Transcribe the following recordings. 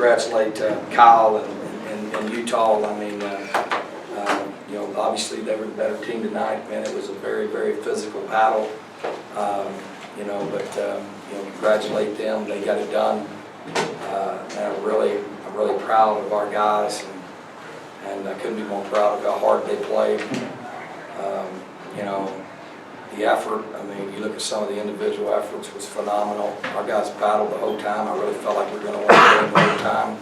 congratulate Kyle and Utah. I mean, you know, obviously they were the better team tonight. Man, it was a very, very physical battle. You know, but you know, congratulate them. They got it done. And I'm really proud of our guys, and I couldn't be more proud of how hard they played. You know, the effort, I mean, you look at some of the individual efforts, was phenomenal. Our guys battled the whole time. I really felt like we were going to win the game the whole time.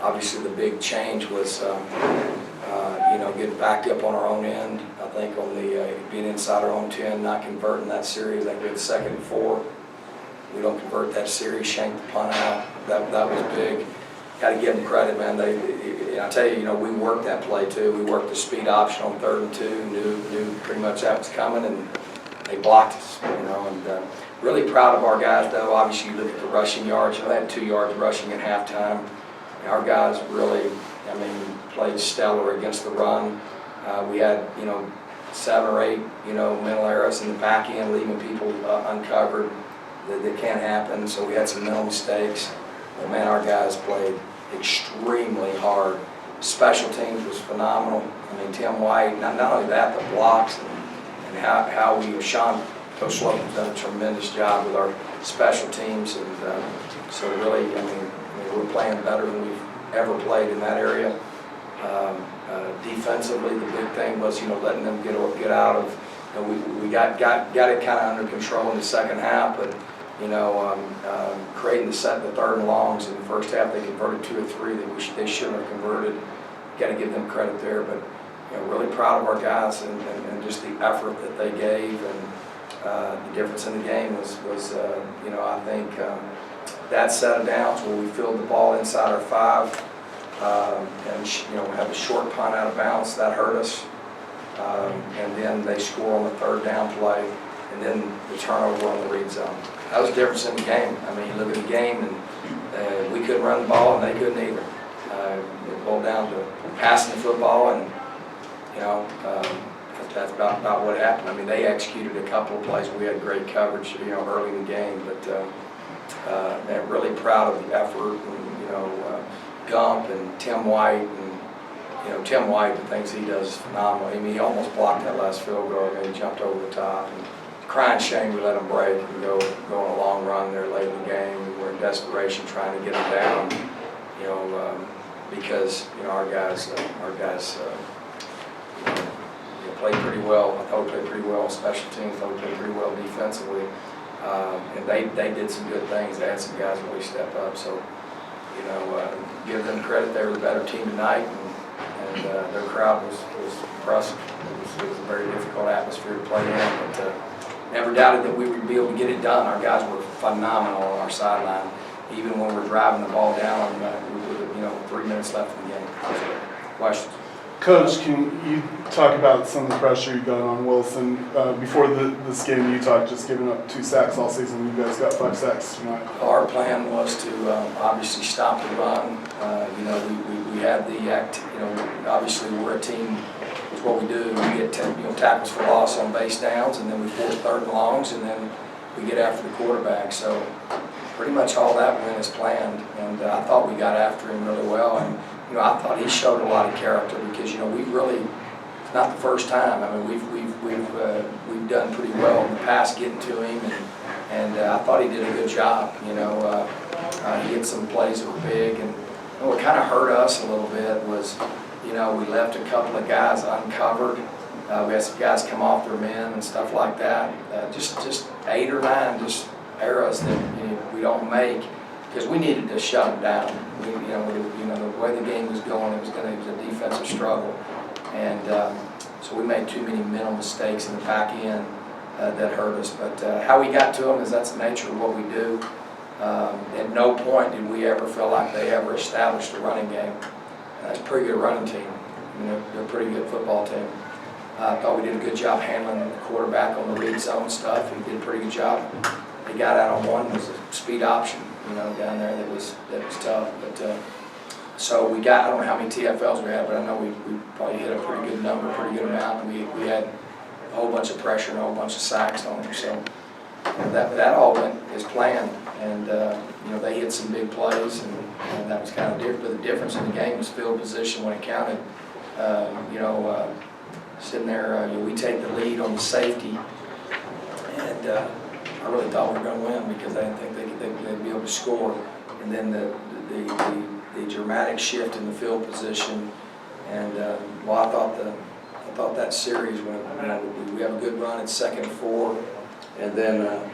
Obviously, the big change was, you know, getting backed up on our own end. I think on the being inside our own 10, not converting that series. I think we had 2nd and 4. We don't convert that series, shank the punt out. That was big. Got to give them credit, man. I tell you, you know, we worked that play too. We worked the speed option on 3rd and 2. Knew pretty much that was coming, and they blocked us. You know, and really proud of our guys, though. Obviously, you look at the rushing yards. You know, they had 2 yards rushing at halftime. And our guys really, I mean, played stellar against the run. We had, you know, 7 or 8, you know, mental errors in the back end, leaving people uncovered. That can't happen. So we had some mental mistakes. But man, our guys played extremely hard. Special teams was phenomenal. I mean, Tim White, not only that, the blocks and how we, Sean Toslow has done a tremendous job with our special teams. And so really, I mean, we're playing better than we've ever played in that area. Defensively, the big thing was, you know, letting them get out of, you know, we got it kind of under control in the second half, but you know, creating the 3rd and longs in the first half, they converted 2 or 3 that they shouldn't have converted. Got to give them credit there, but you know, really proud of our guys and just the effort that they gave, and the difference in the game was you know, I think that set of downs where we filled the ball inside our 5, and you know, have a short punt out of bounds that hurt us, and then they score on the 3rd down play, and then the turnover on the read zone. That was the difference in the game. I mean, you look at the game, and we couldn't run the ball, and they couldn't either. It boiled down to passing the football, and you know, that's about what happened. I mean, they executed a couple of plays. We had great coverage, you know, early in the game, but they're really proud of the effort, and you know, Gump and Tim White, and you know, Tim White, the things he does is phenomenal. I mean, he almost blocked that last field goal, and he jumped over the top. And crying shame we let them break and go on a long run there late in the game. We were in desperation trying to get them down, you know, because you know our guys you know, played pretty well. I thought we played pretty well on special teams. I thought we played pretty well defensively, and they did some good things. They had some guys really step up. So you know, give them credit. They were the better team tonight, and their crowd was impressive. It was a very difficult atmosphere to play in, but never doubted that we would be able to get it done. Our guys were phenomenal on our sideline, even when we're driving the ball down, with you know 3 minutes left in the game. Questions? Coach, can you talk about some of the pressure you got on Wilson before this game in Utah, just giving up 2 sacks all season? You guys got 5 sacks tonight. Our plan was to obviously stop the run. You know, we had the act. You know, obviously we're a team. It's what we do. We get tackles for loss on base downs, and then we force 3rd and longs, and then we get after the quarterback. So pretty much all that went as planned, and I thought we got after him really well. And you know, I thought he showed a lot of character because you know we really, it's not the first time. I mean, we've done pretty well in the past getting to him, and I thought he did a good job. You know, he had some plays that were big, and what kind of hurt us a little bit was, you know, we left a couple of guys uncovered. We had some guys come off their men and stuff like that. Just 8 or 9 just errors that we don't make because we needed to shut them down. You know, the way the game was going, it was a defensive struggle, and so we made too many mental mistakes in the back end that hurt us. But how we got to them is that's the nature of what we do. At no point did we ever feel like they ever established a running game. That's a pretty good running team. You know, they're a pretty good football team. I thought we did a good job handling the quarterback on the read zone stuff. He did a pretty good job. They got out on one, was a speed option, you know, down there that was tough. But so we got, I don't know how many TFLs we had, but I know we probably hit a pretty good number, pretty good amount. We had a whole bunch of pressure and a whole bunch of sacks on them. So that all went as planned. and you know, they hit some big plays, and that was kind of different. But the difference in the game was field position when it counted. You know, sitting there, you know, we take the lead on the safety, and I really thought we were going to win because I didn't think they'd be able to score. And then the dramatic shift in the field position, and well, I thought that series when you know, we have a good run at 2nd and 4, and then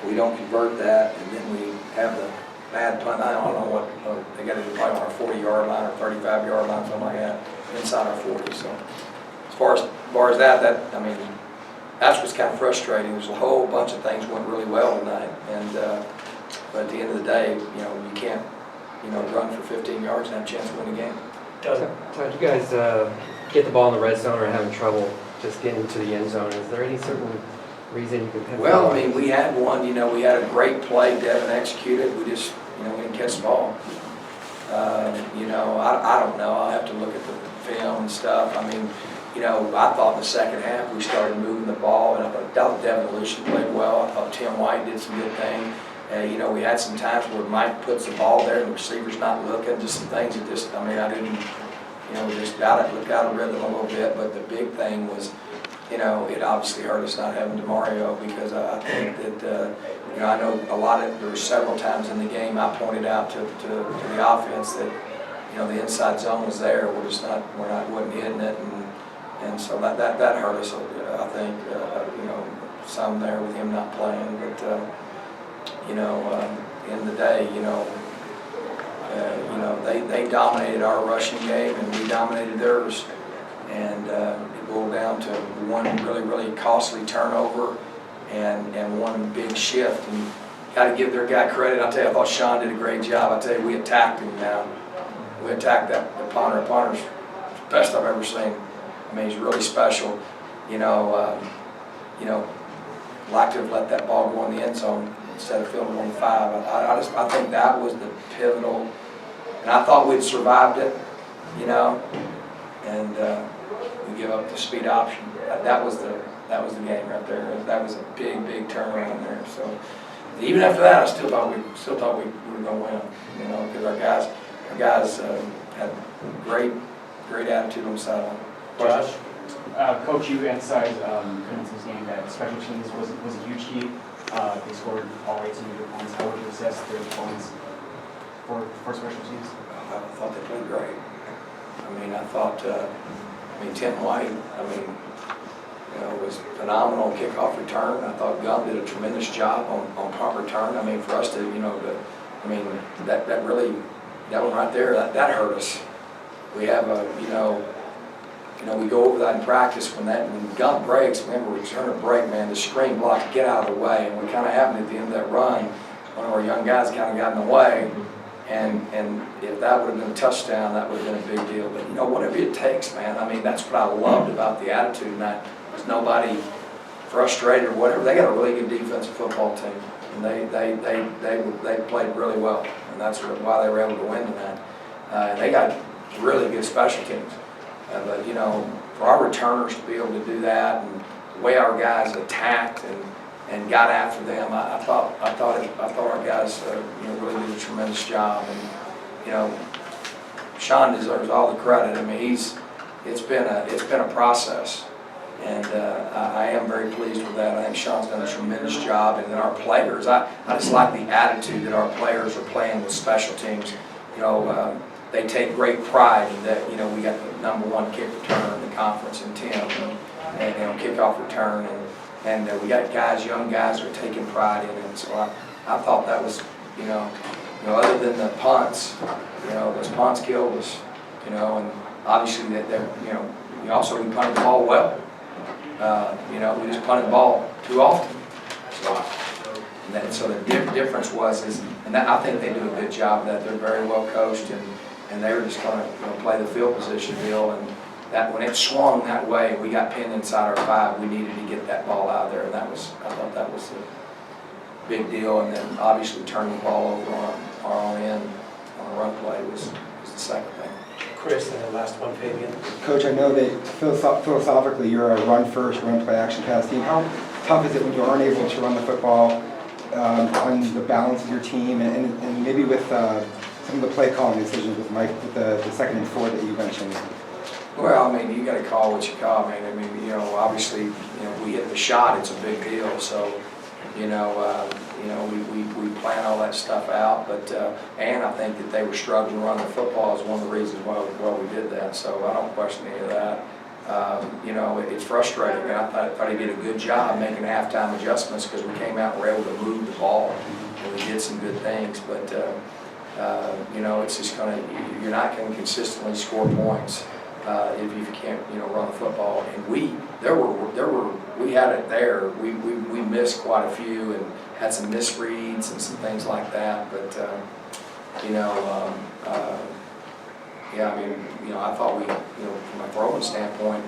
we don't convert that, and then we have the bad punt. I don't know what they got to do, probably on our 40-yard line or 35-yard line, something like that, inside our 40. So as far as that I mean, that's what's kind of frustrating. There's a whole bunch of things went really well tonight, and but at the end of the day, you know, you can't, you know, run for 15 yards and have a chance to win the game. Todd, you guys get the ball in the red zone or are having trouble just getting to the end zone. Is there any certain reason you could pinpoint? Well, I mean, we had one, you know, we had a great play Devin executed. We just, you know, we didn't catch the ball. You know, I don't know. I'll have to look at the film and stuff. I mean, you know, I thought in the second half we started moving the ball, and I thought Devin played well. I thought Tim White did some good things. You know, we had some times where Mike puts the ball there and the receiver's not looking, just some things that just, I mean, I didn't, you know, just look out of rhythm a little bit. But the big thing was, you know, it obviously hurt us not having DeMario, because I think that, you know, I know there were several times in the game I pointed out to the offense that, you know, the inside zone was there. Wasn't hitting it, and so that hurt us. I think, you know, some there with him not playing, but you know, at the end of the day, you know, they dominated our rushing game and we dominated theirs, and it boiled down to one really costly turnover and one big shift. And got to give their guy credit. I tell you, I thought Sean did a great job. I tell you, we attacked him now. We attacked the punter. Punter's the best I've ever seen. I mean, he's really special. You know, like to have let that ball go in the end zone instead of fielding on 5. I think that was the pivotal, and I thought we'd survived it, you know, and we give up the speed option. That was the game right there. That was a big turnaround there. So even after that, I still thought we were going to win, you know, because our guys had great attitude on the sideline. Josh? Coach, you emphasized in this game that special teams was a huge key. They scored all 18 of your points. How would you assess their performance for special teams? I thought they played great. I mean, I thought, Tim White, you know, was phenomenal on kickoff return. I thought Gump did a tremendous job on punt return. I mean, for us to, you know, that one right there, that hurt us. We have you know, we go over that in practice when Gump breaks. Remember, we turn a break, man, the screen block, get out of the way. And we kind of happened at the end of that run. One of our young guys kind of got in the way. And if that would have been a touchdown, that would have been a big deal. But, you know, whatever it takes, man. I mean, that's what I loved about the attitude tonight. There's nobody frustrated or whatever. They got a really good defensive football team. And they played really well. And that's why they were able to win tonight. And they got really good special teams. But, you know, for our returners to be able to do that, and the way our guys attacked and got after them, I thought our guys, you know, really did a tremendous job. And, you know, Sean deserves all the credit. I mean, it's been a process, and I am very pleased with that. I think Sean's done a tremendous job, and then our players, I just like the attitude that our players are playing with special teams. You know. They take great pride in that, you know, we got the #1 kick returner in the conference in Tim, and you know, kickoff return, and we got guys, young guys, that are taking pride in it. So I thought that was, you know, other than the punts, you know, those punts killed us, you know, and obviously that you know, we punted the ball well. You know, we just punted the ball too often. So the difference was, and that, I think they do a good job of that. They're very well coached, and they were just going to, you know, play the field position deal, and that when it swung that way, we got pinned inside our 5. We needed to get that ball out of there, and I thought that was a big deal. And then obviously turning the ball over on our own end on a run play was the second thing. Chris, and the last one, Fabian. Coach, I know that philosophically you're a run first, run play action pass team. How tough is it when you aren't able to run the football on the balance of your team and maybe with some of the play calling decisions with Mike, with the 2nd and 4 that you mentioned? Well, I mean, you gotta call what you call, man. I mean, you know, obviously, we hit the shot, it's a big deal, so, we plan all that stuff out, but, and I think that they were struggling to run the football is one of the reasons why we did that, so I don't question any of that. It's frustrating, and I thought he did a good job making halftime adjustments because we came out and were able to move the ball, and we did some good things, but, it's just you're not gonna consistently score points if you can't, run the football. And we had it there. We missed quite a few and had some misreads and some things like that. But yeah, I mean, I thought we, from a throwing standpoint,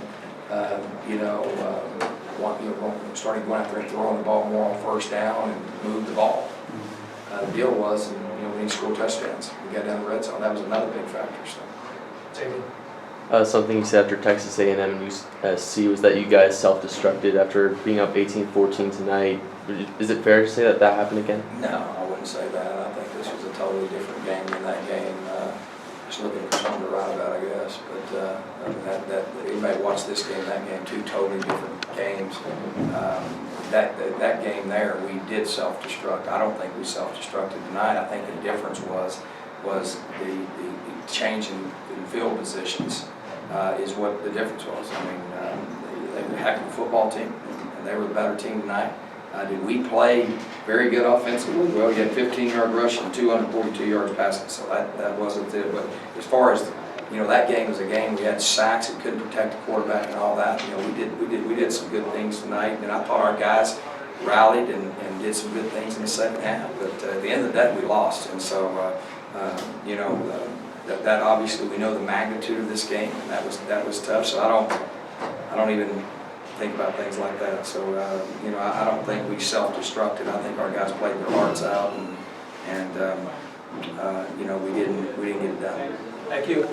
started going out there and throwing the ball more on first down and moved the ball. The deal was, we didn't score touchdowns. We got down the red zone. That was another big factor. So. David? Something you said after Texas A&M and USC was that you guys self-destructed after being up 18-14 tonight. Is it fair to say that happened again? No, I wouldn't say that. I think this was a totally different game than that game. Just looking for something to write about, I guess. But anybody watched this game, that game, two totally different games. That game there, we did self-destruct. I don't think we self-destructed tonight. I think the difference was the change in field positions is what the difference was. I mean, they were a heck of a football team, and they were the better team tonight. Did we play very good offensively? Well, we had 15-yard rush and 242 yards passing, so that wasn't it. But as far as that game was a game we had sacks and couldn't protect the quarterback and all that. We did some good things tonight, and I thought our guys rallied and did some good things in the second half. But at the end of the day, we lost, and so that obviously we know the magnitude of this game, and that was tough. So I don't even think about things like that. So I don't think we self-destructed. I think our guys played their hearts out, and we didn't get it done. Thank you.